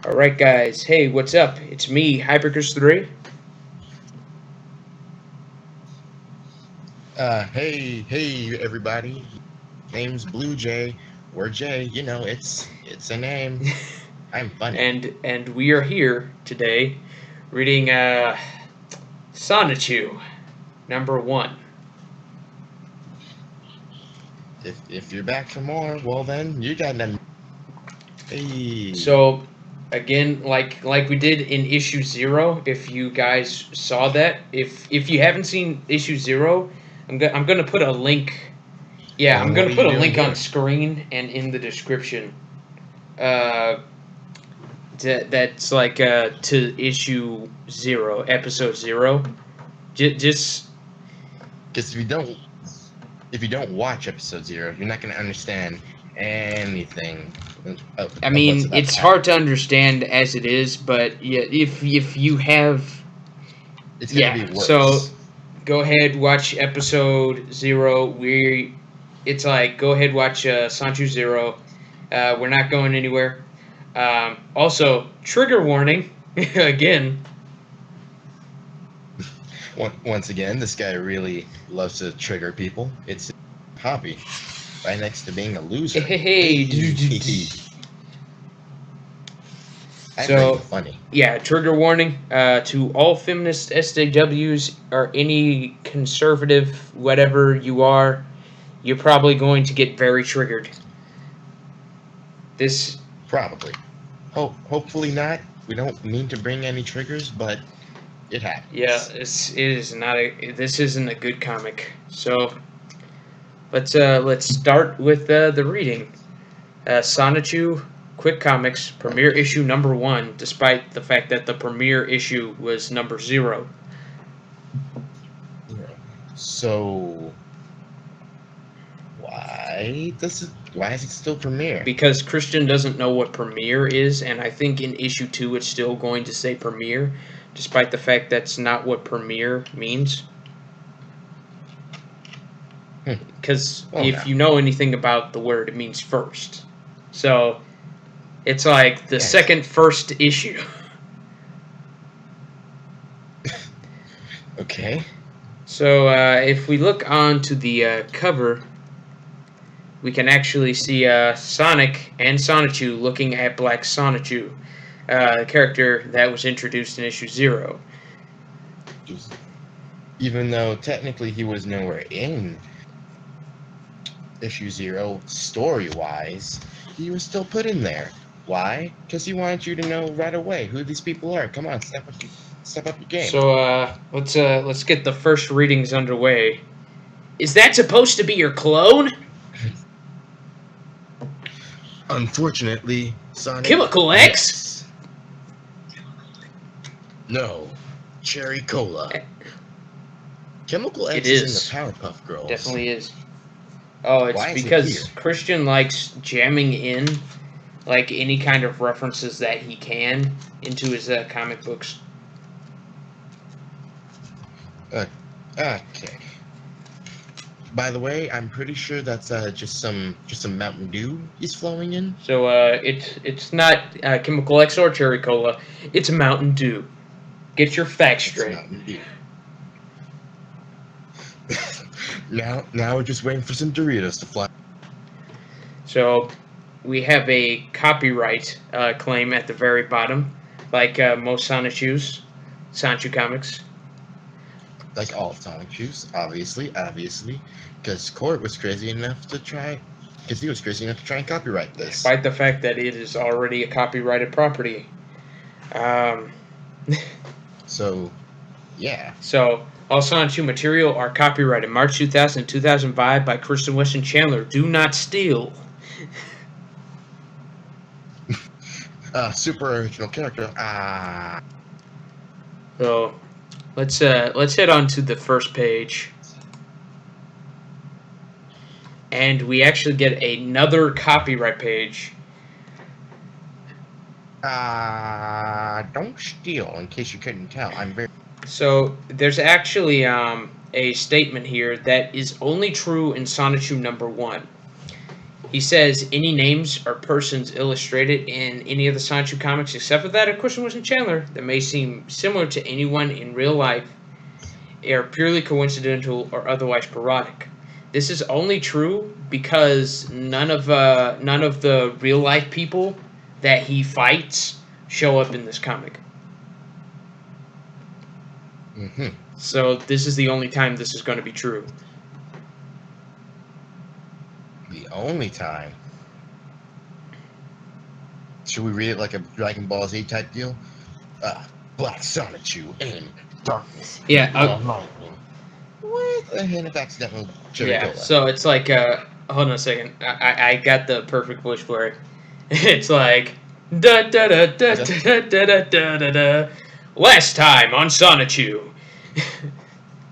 Alright guys, hey, what's up? It's me, hyperchris3. Hey, everybody. Name's Blue Jay, or Jay. It's a name. I'm funny. and we are here today reading Sonichu, #1. If you're back for more, well then you got them. Hey, So again, like we did in issue 0, if you guys saw that, if you haven't seen issue 0, I'm gonna put a link. Yeah, I'm what gonna are put you a doing link on here? screen and in the description. Uh, that's like to issue 0, episode 0. Just Because if you don't watch episode 0, you're not gonna understand anything I of what's mean, about to it's hard happen. to understand as it is, but yeah, if you have, It's gonna be yeah. So worse. go ahead, watch episode 0. It's like go ahead, watch Sanchu 0. We're not going anywhere. Also, trigger warning again. Once again, this guy really loves to trigger people. It's his hobby, right next to being a loser. Hey. Hey. I bring the So, funny. yeah, trigger warning to all feminist SJWs or any conservative, whatever you are, you're probably going to get very triggered. This, Probably. Hopefully not. We don't mean to bring any triggers, but it yeah, happens. this isn't a good comic. So let's start with the reading. Sonichu Quick Comics premiere Okay. issue #1, despite the fact that the premiere issue was #0. Yeah. So why is it still premiere? Because Christian doesn't know what premiere is, and I think in issue 2 it's still going to say premiere, despite the fact that's not what premiere means. Hmm. Because Well, if no. you know anything about the word, it means first. So it's like the Yes. second first issue. Okay. So if we look onto the cover, we can actually see Sonic and Sonichu looking at Black Sonichu, the character that was introduced in issue 0. Even though technically he was nowhere in issue 0 story-wise, he was still put in there. Why? Because he wanted you to know right away who these people are. Come on, step up your game. So let's get the first readings underway. Is that supposed to be your clone? Unfortunately, Sonic, Chemical X? yes. No. Cherry Cola. Chemical It X is in the is. Powerpuff Girls. Definitely is. Oh, it's Why is it here? because Christian likes jamming in like any kind of references that he can into his comic books. Okay. By the way, I'm pretty sure that's just some Mountain Dew he's flowing in. So it's not Chemical X or Cherry Cola. It's Mountain Dew. Get your facts It's straight. Mountain Dew. now we're just waiting for some Doritos to fly. So we have a copyright claim at the very bottom, like most Sonichu comics. Like all of Sonic Juice, obviously, because Court was crazy enough to try, because he was crazy enough to try and copyright this. Despite the fact that it is already a copyrighted property. So, yeah. So all Sonichu material are copyrighted March 2000 and 2005 by Kristen Weston Chandler. Do not steal. Super original character. So let's head on to the first page. And we actually get another copyright page. Don't steal, in case you couldn't tell. I'm very... So there's actually a statement here that is only true in Sonichu #1. He says any names or persons illustrated in any of the Sonichu comics, except for that of Christian Winston Chandler, that may seem similar to anyone in real life, are purely coincidental or otherwise parodic. This is only true because none of the real life people that he fights show up in this comic. Mm-hmm. So this is the only time this is going to be true. The only time. Should we read it like a Dragon Ball Z type deal? Black Sonichu in darkness. Yeah. Lightning. What? And if accidental Yeah. So it's like, hold on a second. I got the perfect voice for it. It's like, da da da da da da da da da da. Last time on Sonichu.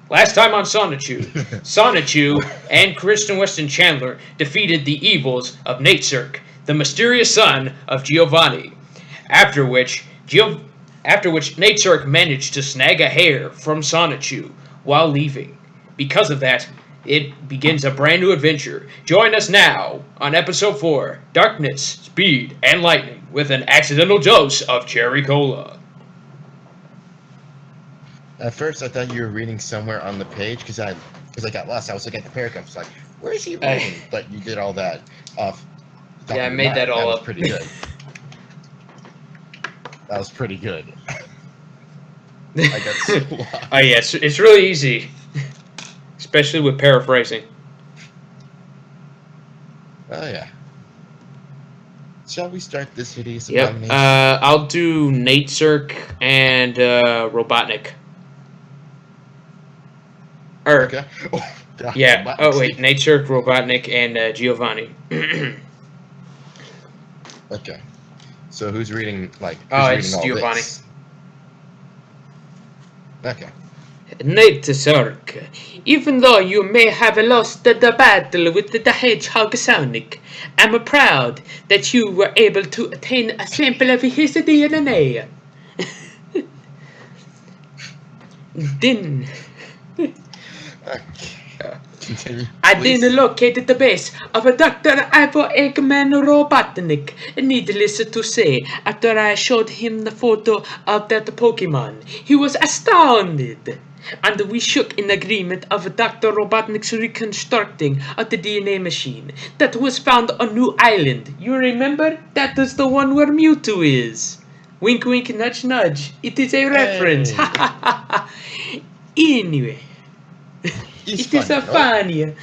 Last time on Sonichu, Sonichu and Kristen Weston Chandler defeated the evils of Natesurk, the mysterious son of Giovanni. After which Natesurk managed to snag a hair from Sonichu while leaving. Because of that, it begins a brand new adventure. Join us now on episode 4, Darkness, Speed, and Lightning, with an accidental dose of cherry cola. At first, I thought you were reading somewhere on the page because I got lost. I was looking at the paragraphs, like, where is he reading? But you did all that off. Yeah, I made that all up. That was pretty good. That was pretty good. I got so lost. Oh yeah, it's really easy, especially with paraphrasing. Oh yeah. Shall we start this video? Yep. I'll do Natesurk and Robotnik. Okay. Yeah. Robotnik. Oh wait, Natesurk, Robotnik, and Giovanni. Okay. So who's reading? It's Giovanni. This? Okay. Natesurk, even though you may have lost the battle with the Hedgehog Sonic, I'm proud that you were able to attain a sample of his DNA. Then, Continue. I Please. then located the base of Dr. Ivo Eggman Robotnik. Needless to say, after I showed him the photo of that Pokemon, he was astounded. And we shook in agreement of Dr. Robotnik's reconstructing of the DNA machine that was found on New Island. You remember? That is the one where Mewtwo is. Wink wink nudge nudge. It is a reference. Hey. Anyway. It is a funny.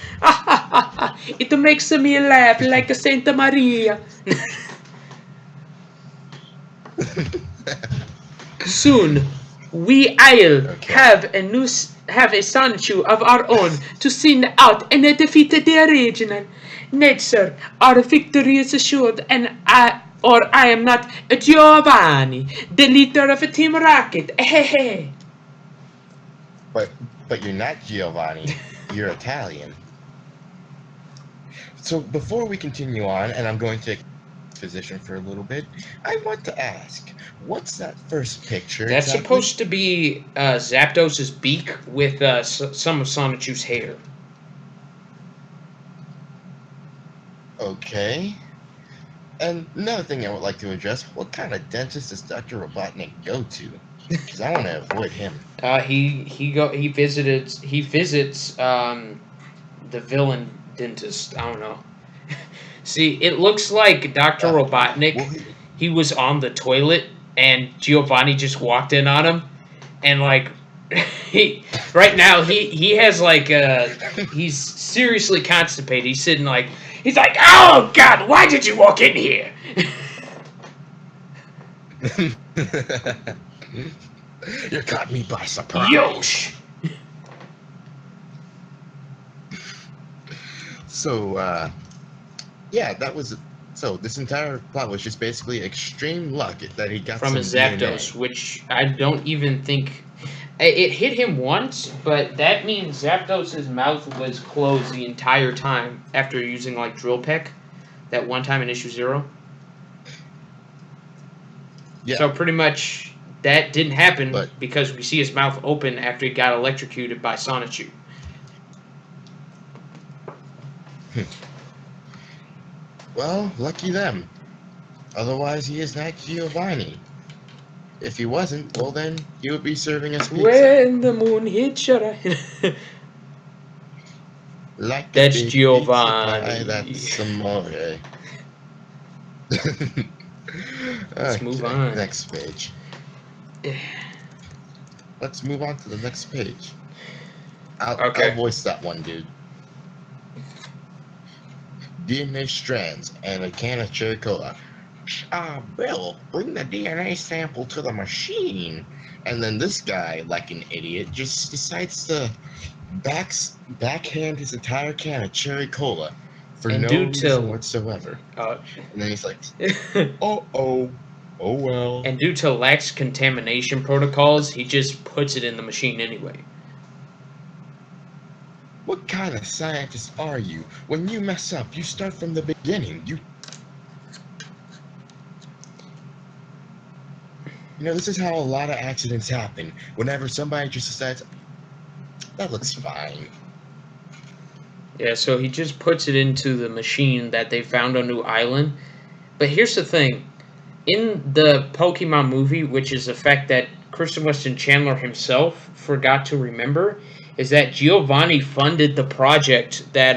It makes me laugh like a Santa Maria. Soon, I'll have a Sonichu of our own to send out and defeat the original. Nature, our victory is assured, and I am not Giovanni, the leader of Team Rocket. But you're not Giovanni. You're Italian. So before we continue on, and I'm going to position for a little bit, I want to ask, what's that first picture? That's exactly supposed to be Zapdos's beak with some of Sonichu's hair. Okay. And another thing I would like to address, what kind of dentist does Dr. Robotnik go to? Because I want to avoid him. He visits the villain dentist. I don't know. See, it looks like Dr. Robotnik. He was on the toilet and Giovanni just walked in on him, and like right now he has like he's seriously constipated. He's sitting like he's like, oh God, why did you walk in here? You caught me by surprise. Yosh. So, yeah, that was. So this entire plot was just basically extreme luck that he got from a Zapdos, which I don't even think it hit him once, but that means Zapdos's mouth was closed the entire time after using like Drill Peck that one time in issue 0. Yeah. So pretty much that didn't happen because we see his mouth open after he got electrocuted by Sonichu. Well, lucky them. Otherwise, he is not Giovanni. If he wasn't, well then, he would be serving us pizza. When the moon hits your eye. Like a That's big pizza pie, Giovanni. that's amore. Let's move Okay, on. next page. Let's move on to the next page. I'll voice that one, dude. DNA strands and a can of cherry cola. Bill, bring the DNA sample to the machine. And then this guy, like an idiot, just decides to backhand his entire can of cherry cola for And no due reason to whatsoever. And then he's like, oh well. and due to lax contamination protocols, he just puts it in the machine anyway. What kind of scientist are you? When you mess up, you start from the beginning. You know, this is how a lot of accidents happen. Whenever somebody just decides, that looks fine. Yeah, so he just puts it into the machine that they found on New Island. But here's the thing. In the Pokemon movie, which is a fact that Kristen Weston Chandler himself forgot to remember, is that Giovanni funded the project that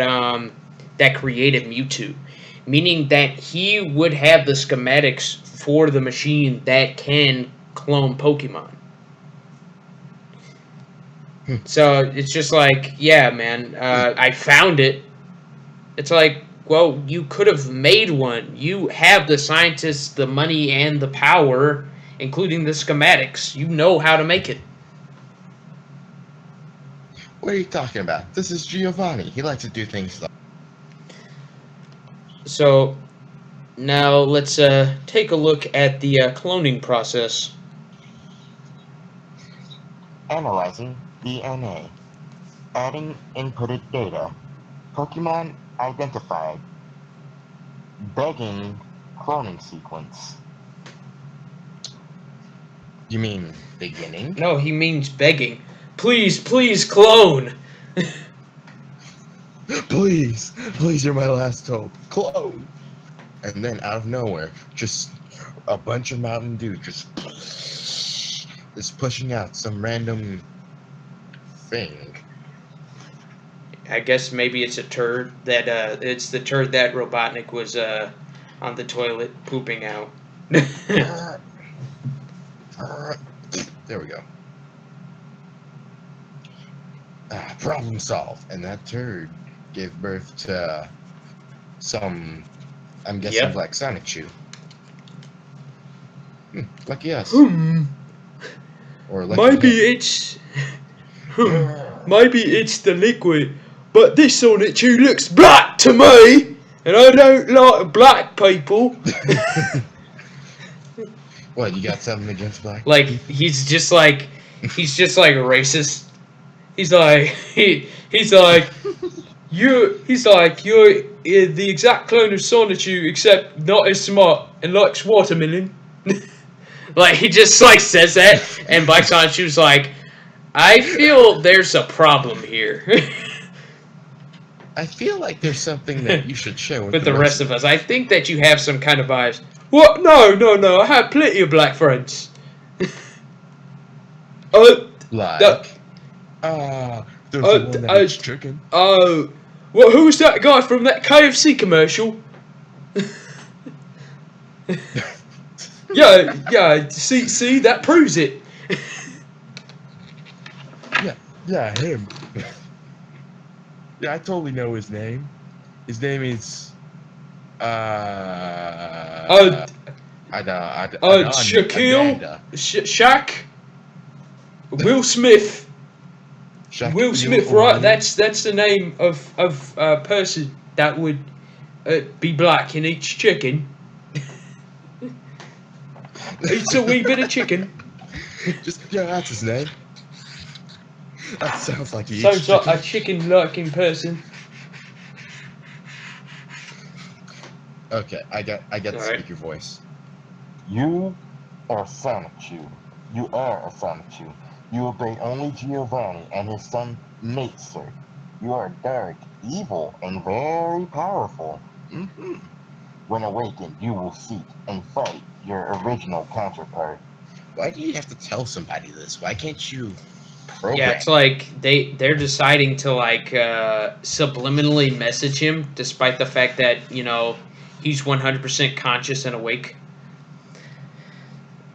created Mewtwo. Meaning that he would have the schematics for the machine that can clone Pokemon. So it's just like, yeah, man, I found it. It's like, well, you could have made one. You have the scientists, the money, and the power, including the schematics. You know how to make it. What are you talking about? This is Giovanni. He likes to do things like... So now let's take a look at the cloning process. Analyzing DNA. Adding inputted data. Pokemon identified. Begging cloning sequence. You mean beginning? No, he means begging. Please, please clone. Please, you're my last hope. Clone. And then out of nowhere, just a bunch of Mountain Dew just pushing out some random thing. I guess maybe it's a turd that it's the turd that Robotnik was on the toilet pooping out. There we go. Problem solved. And that turd gave birth to some, I'm guessing, like sonichu. Lucky us. Or lucky maybe it's the liquid, but this sonichu looks black to me, and I don't like black people. What, you got something against black? Like he's just like racist. He's like you're the exact clone of Sonichu, except not as smart and likes watermelon. Like he just like says that, and Black Sonichu's like, I feel there's a problem here. I feel like there's something that you should share with the rest of us. I think that you have some kind of bias. What? No. I have plenty of black friends. There's the one that eats chicken. Oh, well, who's that guy from that KFC commercial? Yeah. See, that proves it. Yeah, him. Yeah, I totally know his name. His name is Shaquille, Shaq, Will Smith. Will Smith, right? That's the name of a person that would be black and eats chicken. Eats a wee bit of chicken. That's his name. That sounds like he eats chicken. Sounds like a chicken-liking person. Okay, I got to speak your voice. You are Sonichu. You are a Sonichu. You obey only Giovanni and his son Mater. You are dark, evil, and very powerful. When awakened, you will seek and fight your original counterpart. Why do you have to tell somebody this? Why can't you Yeah, program? it's like they're deciding to like subliminally message him, despite the fact that he's 100% conscious and awake.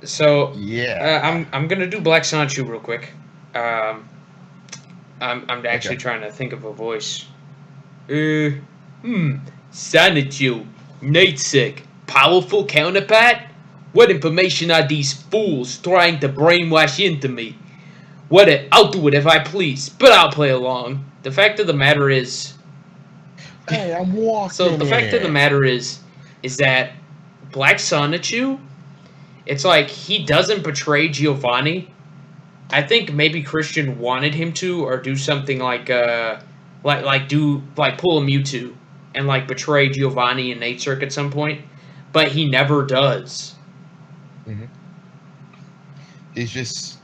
So Yeah. I'm gonna do Black Sonichu real quick. Um, I'm actually Okay. trying to think of a voice. Sonichu, Nightsig, powerful counterpart. What information are these fools trying to brainwash into me? I'll do it if I please, but I'll play along. The fact of the matter is, Hey, I'm walking so the fact of the in. matter is that Black Sonichu, it's like he doesn't betray Giovanni. I think maybe Christian wanted him to, or do something like pull a Mewtwo and like betray Giovanni and Nate Cirque at some point, but he never does. Hmm. He's just,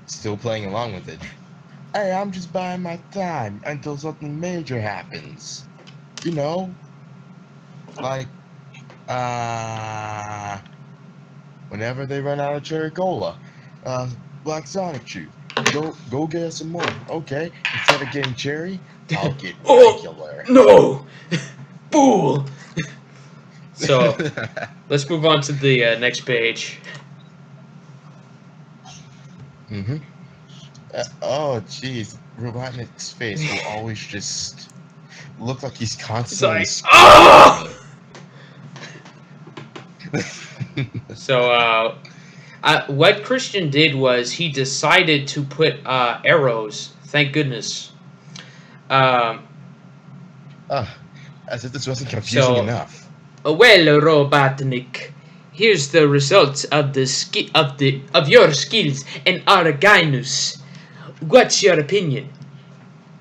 still playing along with it. Hey, I'm just buying my time until something major happens. You know, like, whenever they run out of cherry cola, Black Sonic Chew. Go get us some more. Okay, instead of getting cherry, I'll get Oh regular. no, fool! So let's move on to the next page. Mm-hmm. Oh, jeez. Robotnik's face will always just look like he's It's constantly like, screaming. So what Christian did was he decided to put arrows. Thank goodness. As if this wasn't confusing So enough. well, Robotnik, here's the results of of your skills and Arginus. What's your opinion?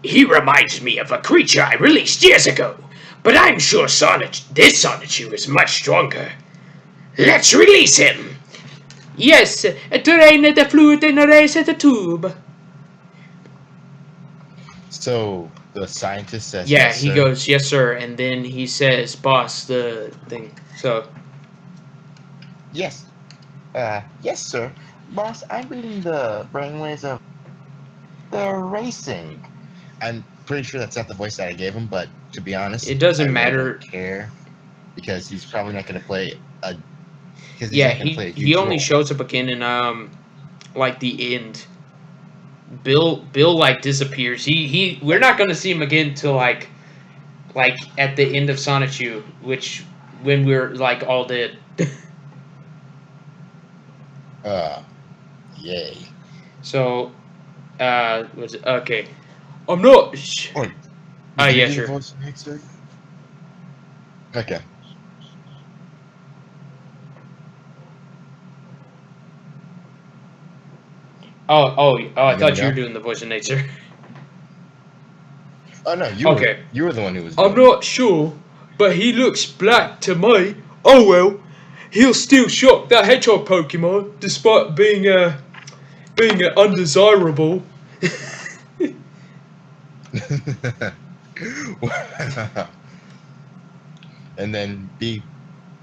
He reminds me of a creature I released years ago, but I'm sure this Sonichu is much stronger. Let's release him! Yes, drain the fluid and erase the tube. So the scientist says Yeah, yes, he sir. goes, yes, sir, and then he says, boss, the thing. So, Yes. Yes, sir. Boss, I'm reading the brainwaves of the racing. I'm pretty sure that's not the voice that I gave him, but to be honest, it doesn't I really matter. don't care because he's probably not going to play a. Because he's Yeah, not going to play a he huge only role. shows up again in like the end. Bill like disappears. We're not gonna see him again till like at the end of Sonichu, which when we're like all dead. Yay. So, was it okay? I'm not. Wait, Yeah, do the sure. voice next week? Okay. Oh! I thought you were go? doing the voice of nature. Oh no, you Okay. were the one who was. I'm doing it. not sure, but he looks black to me. Oh well, he'll still shock that hedgehog Pokemon, despite being undesirable. And then beep,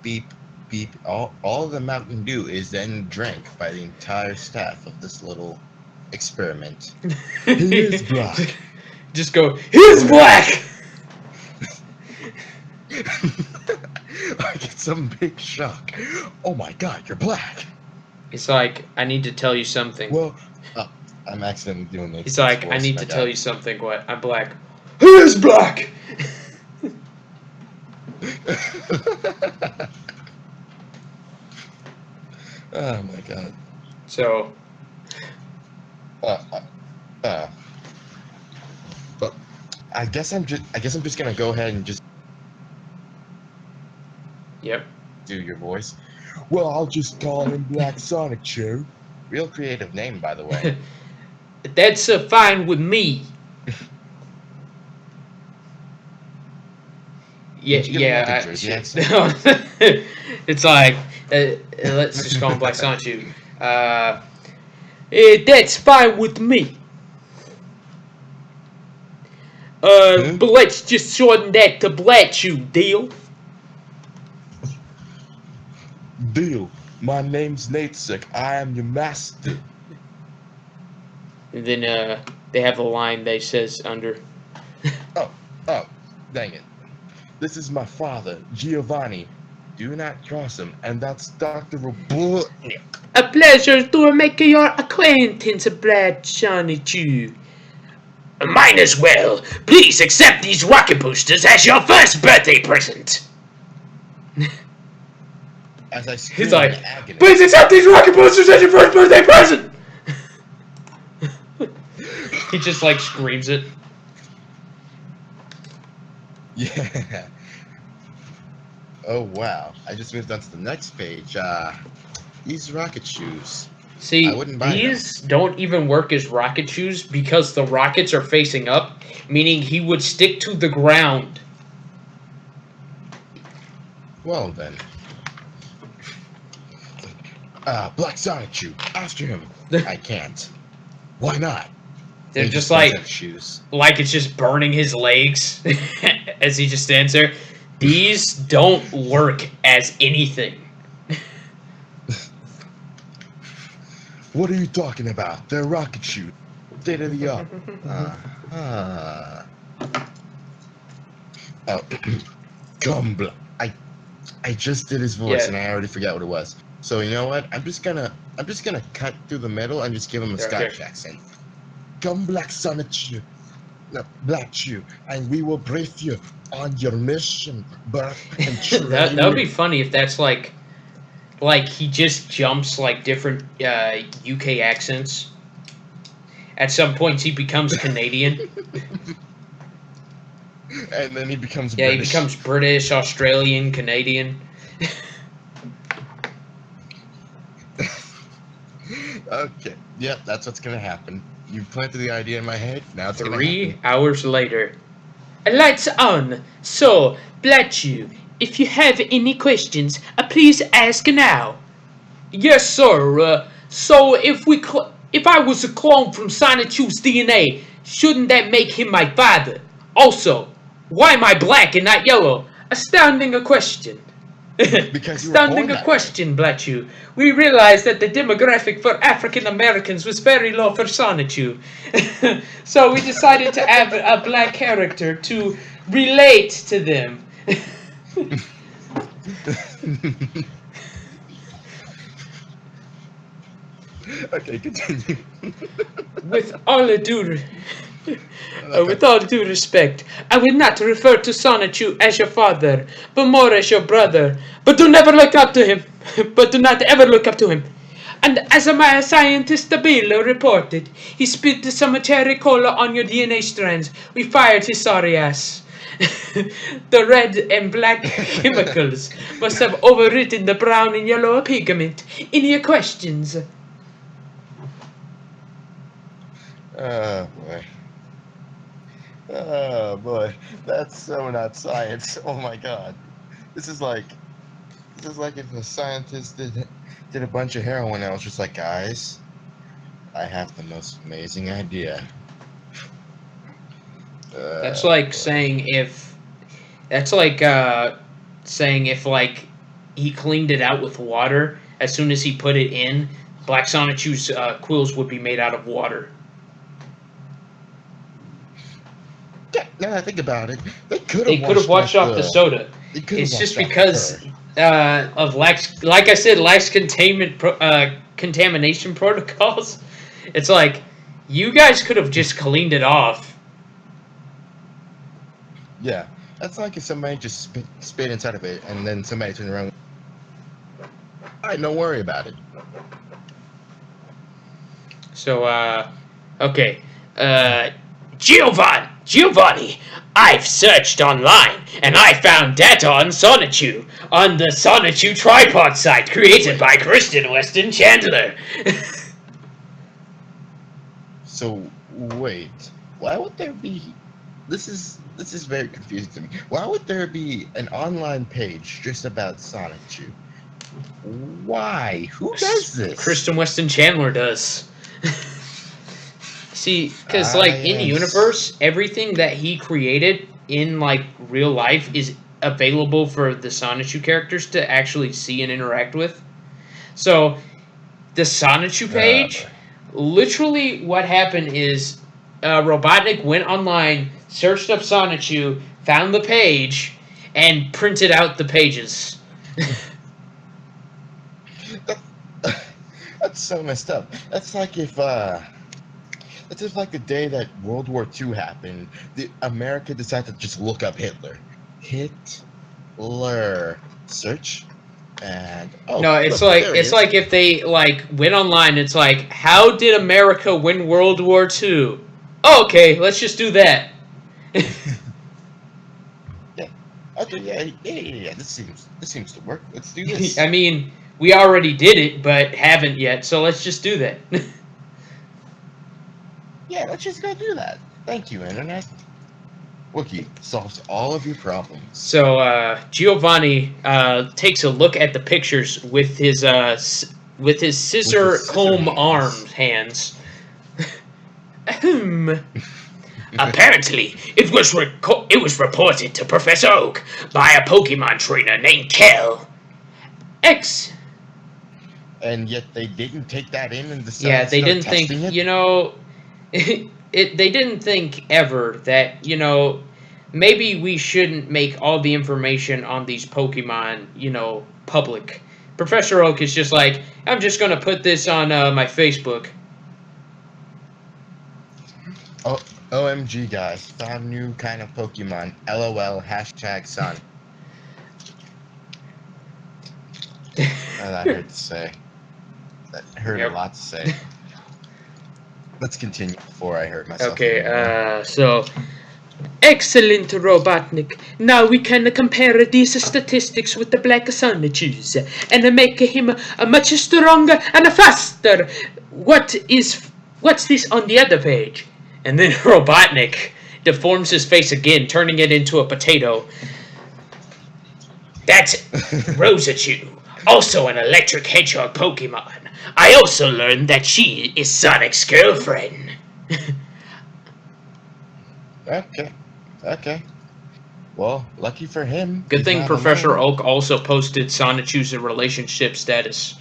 beep, beep. All the Mountain Dew is then drank by the entire staff of this little experiment. He is black. Just go. He's black. I get some big shock. Oh my God, you're black. It's like I need to tell you something. Well, I'm accidentally doing this. He's like, I need to tell you something. What? I'm black. He is black. Oh my God. So. But I guess I'm just gonna go ahead and just. Yep. Do your voice. Well, I'll just call him Black Sonic Chew. Real creative name, by the way. That's fine with me. Yeah. Jersey accent? It's like let's just call him Black Sonichu. That's fine with me. But let's just shorten that to Blatchu, deal. Deal. My name's Natesek. I am your master. And then they have a line that says under. Oh, dang it. This is my father, Giovanni. Do not cross him, and that's Dr. Robotnik. A pleasure to make your acquaintance, Brad Sonichu. Mine as well. Please accept these rocket boosters as your first birthday present. As I scream He's like, in agony. please accept these rocket boosters as your first birthday present. He just like screams it. Yeah. Oh wow! I just moved on to the next page. These rocket shoes. See, I wouldn't buy these don't even work as rocket shoes because the rockets are facing up, meaning he would stick to the ground. Well then. Black sonichu, after him. I can't. Why not? They're He just doesn't like have shoes. it's just burning his legs as he just stands there. These don't work as anything. What are you talking about? They're rocket shoes. State of the art. Oh, Gumbla. I just did his voice Yeah. and I already forgot what it was. So you know what? I'm just gonna cut through the middle and just give him a Scottish Okay. accent. Come, Black Sonichu. No, Black Chew, and we will brief you on your mission, birth, and training. That would be funny if that's like he just jumps like different UK accents. At some points, he becomes Canadian. And then he becomes Yeah, British. he becomes British, Australian, Canadian. Okay. Yep, that's what's gonna happen. You planted the idea in my head. Now it's gonna 3 happen. hours later. Lights on. So, Blatchu, if you have any questions, please ask now. Yes, sir. So if I was a clone from Sonichu's DNA, shouldn't that make him my father? Also, why am I black and not yellow? Astounding a question. Because you were Astounding born a that question, Blatchu. We realized that the demographic for African Americans was very low for Sonichu. So we decided to add a black character to relate to them. Okay, continue. With all due respect, I would not refer to Sonichu as your father, but more as your brother. But do never look up to him. But do not ever look up to him. And as my scientist Bill reported, he spit some cherry cola on your DNA strands. We fired his sorry ass. The red and black chemicals must have overwritten the brown and yellow pigment. Any questions? Oh boy. Oh boy. That's so not science. Oh my god. This is like if a scientist did a bunch of heroin and I was just like, guys, I have the most amazing idea. That's like saying if he cleaned it out with water, as soon as he put it in, Black Sonichu's quills would be made out of water. Yeah, now that I think about it, They could have washed off the soda. It's just because of lax contamination protocols. It's like you guys could have just cleaned it off. Yeah, that's like if somebody just spit inside of it and then somebody turned around. Alright, don't worry about it. So, okay. Giovanni, I've searched online, and I found data on Sonichu, on the Sonichu tripod site created by Kristen Weston Chandler. So, wait. Why would there be... This is very confusing to me. Why would there be an online page just about Sonichu? Why? Who does this? Kristen Weston Chandler does. See, because like in universe, everything that he created in like real life is available for the Sonichu characters to actually see and interact with. So the Sonichu page, literally what happened is Robotnik went online, searched up Sonichu, found the page, and printed out the pages. That's so messed up. That's like if that's just like the day that World War II happened. America decided to just look up Hitler. Hitler. Search. And No, it's look, like there he it's is. like if they like went online. It's like, how did America win World War II? Okay, let's just do that. Okay, yeah. This seems to work. Let's do this. I mean, we already did it, but haven't yet. So let's just do that. Yeah, let's just go do that. Thank you, Internet. Wookie solves all of your problems. So Giovanni takes a look at the pictures with his scissor comb hands. Apparently, it was reported to Professor Oak by a Pokemon trainer named Kel. X. And yet they didn't take that in and decide Yeah, to they start didn't think. testing it? You know, they didn't think ever that, maybe we shouldn't make all the information on these Pokemon, public. Professor Oak is just like, I'm just gonna put this on my Facebook. Oh, OMG, guys. Found new kind of Pokemon. LOL, #Son. That hurt to say. That hurt a lot to say. Let's continue before I hurt myself. Okay, so... Excellent, Robotnik. Now we can compare these statistics with the Black Sonichus and make him a much stronger and faster. What's this on the other page? And then Robotnik deforms his face again, turning it into a potato. That's Rosachu, also an electric hedgehog Pokemon. I also learned that she is Sonic's girlfriend. Okay. Well, lucky for him. Good he's thing not Professor alone. Oak also posted Sonichu's relationship status.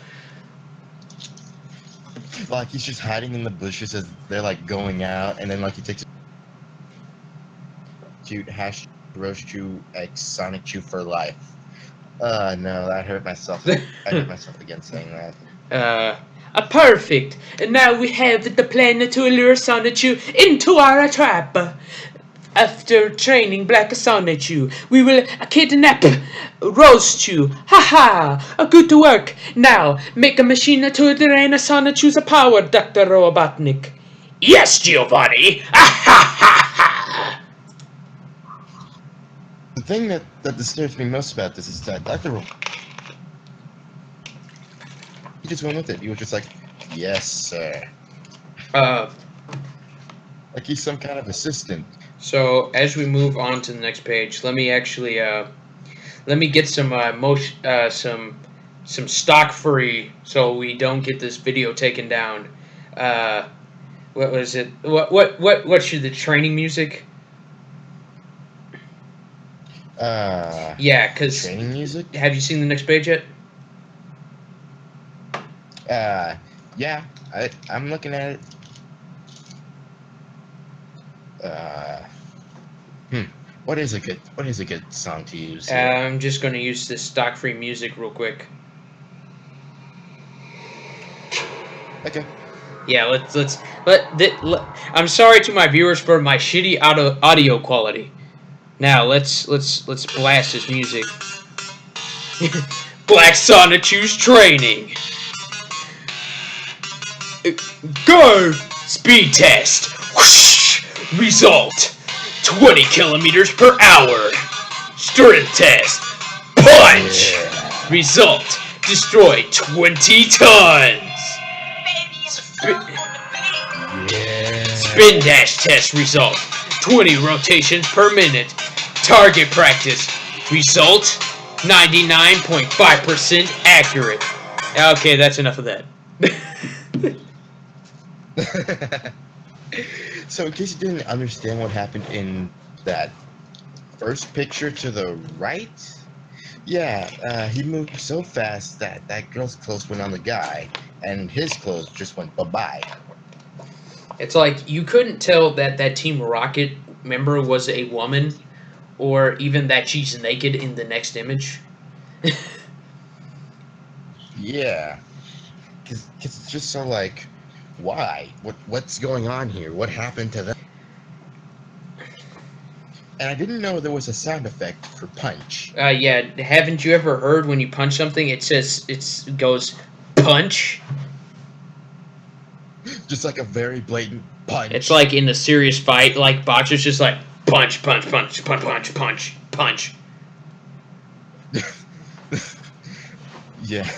Like he's just hiding in the bushes as they're like going out, and then like he takes a cute #Rochew X Sonichu for life. No, that hurt myself. I hurt myself again saying that. Perfect. And now we have the plan to lure Sonichu into our trap. After training Black Sonichu, we will kidnap Rosechu. Ha! Good work. Now, make a machine to drain Sonichu's power, Dr. Robotnik. Yes, Giovanni. Ha! The thing that disturbs me most about this is that Dr. He just went with it. He was just like, yes, sir. Like he's some kind of assistant. So as we move on to the next page, let me actually let me get some some stock free so we don't get this video taken down. What was it? What should the training music? Yeah, cause Training music. have you seen the next page yet? Yeah, I'm looking at it. What is a good song to use here? I'm just gonna use this stock free music real quick. Okay. Yeah, let's I'm sorry to my viewers for my shitty audio quality. Now let's blast this music. Black Sonichu's training. Go! Speed test. Whoosh! Result: 20 kilometers per hour. Strength test. Punch. Yeah. Result: destroy 20 tons. Yeah. Spin dash test result: 20 rotations per minute. Target practice result: 99.5% accurate. Okay, that's enough of that. So, in case you didn't understand what happened in that first picture to the right, Yeah, he moved so fast that that girl's clothes went on the guy, and his clothes just went bye-bye. It's like you couldn't tell that that Team Rocket member was a woman, or even that she's naked in the next image. Yeah, because it's just so like, why? What's going on here? What happened to them? And I didn't know there was a sound effect for punch. Yeah, haven't you ever heard when you punch something, it says it goes punch? Just like a very blatant punch. It's like in a serious fight, like boxers just like punch, punch, punch, punch, punch, punch, punch. Yeah.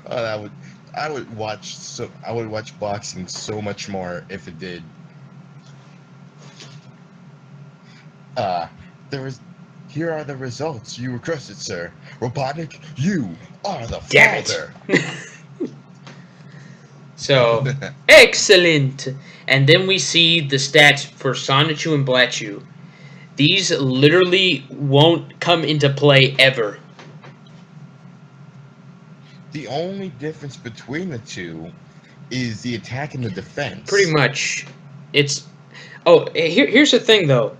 Oh, I would watch boxing so much more if it did. There was. Here are the results you requested, sir. Robotnik, you are the Damn father. it. So, excellent. And then we see the stats for Sonichu and Blatchu. These literally won't come into play ever. The only difference between the two is the attack and the defense. Pretty much. It's... Oh, here's the thing, though.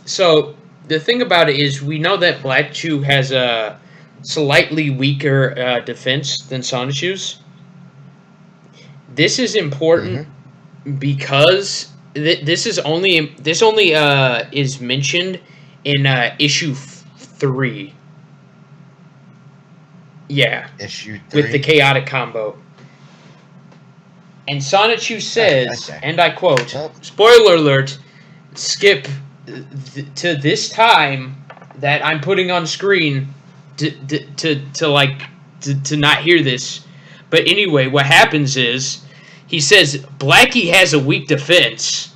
So, the thing about it is we know that Blatchu has a slightly weaker defense than Sonichu's. This is important because this only is mentioned in issue 3. Yeah, Issue 3. with the chaotic combo. And Sonichu says, Okay. and I quote, Well, spoiler alert, skip to this time that I'm putting on screen to not hear this. But anyway, what happens is he says Blackie has a weak defense.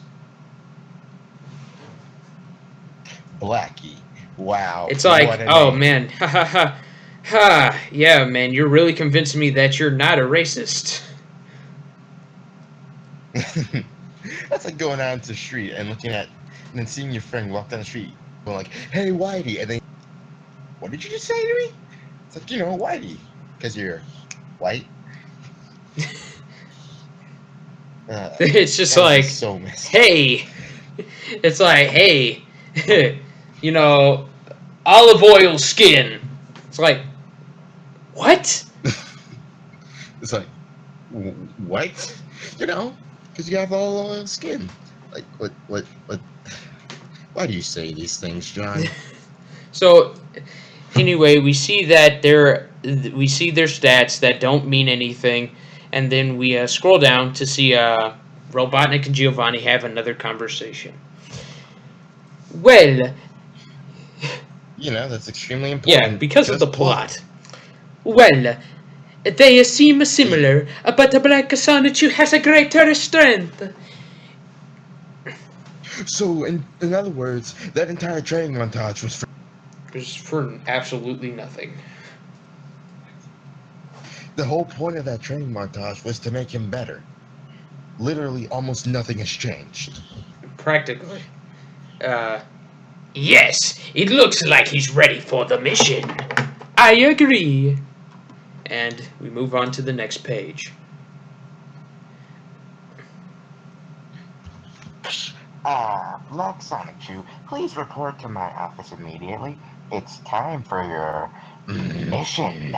Blackie. Wow. It's like, what a oh name. man, ha ha ha, ha. Yeah, man, you're really convincing me that you're not a racist. That's like going out into the street and looking at, and then seeing your friend walk down the street, going like, "Hey, Whitey," and then, "What did you just say to me?" It's like, Whitey, because you're white. It's just That was like, so messy. hey, it's like, hey, olive oil skin. It's like, what? It's like, what? Because you have all oil skin. Like, what? Why do you say these things, John? So, anyway, we see that their stats that don't mean anything, and then we scroll down to see Robotnik and Giovanni have another conversation. Well, That's extremely important. yeah, because of the plot. Well, they seem similar, but the Black Sonichu has a greater strength. So, in other words, that entire training montage was For absolutely nothing. the whole point of that training montage was to make him better. Literally, almost nothing has changed. Practically. Yes, it looks like he's ready for the mission. I agree. And we move on to the next page. Black Sonichu, please report to my office immediately. It's time for your mission.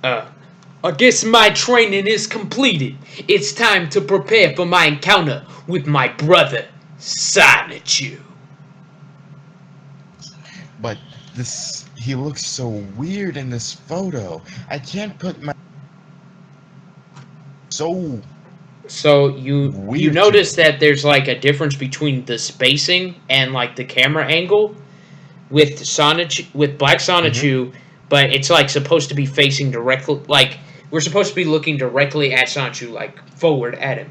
I guess my training is completed. It's time to prepare for my encounter with my brother, Sonichu. But he looks so weird in this photo. I can't put my... So you Weird notice that there's like a difference between the spacing and like the camera angle with Black Sonichu, but it's like supposed to be facing directly, like we're supposed to be looking directly at Sonichu, like forward at him.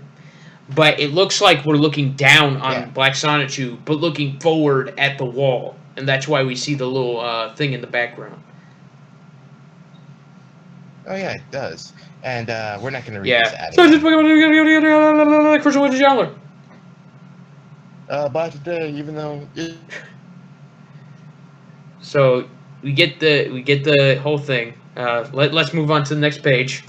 But it looks like we're looking down on Black Sonichu, but looking forward at the wall, and that's why we see the little thing in the background. Oh yeah, it does. And we're not going to read Yeah. this ad again. Christian Genre. By today, even though... So we get the whole thing. Let's move on to the next page.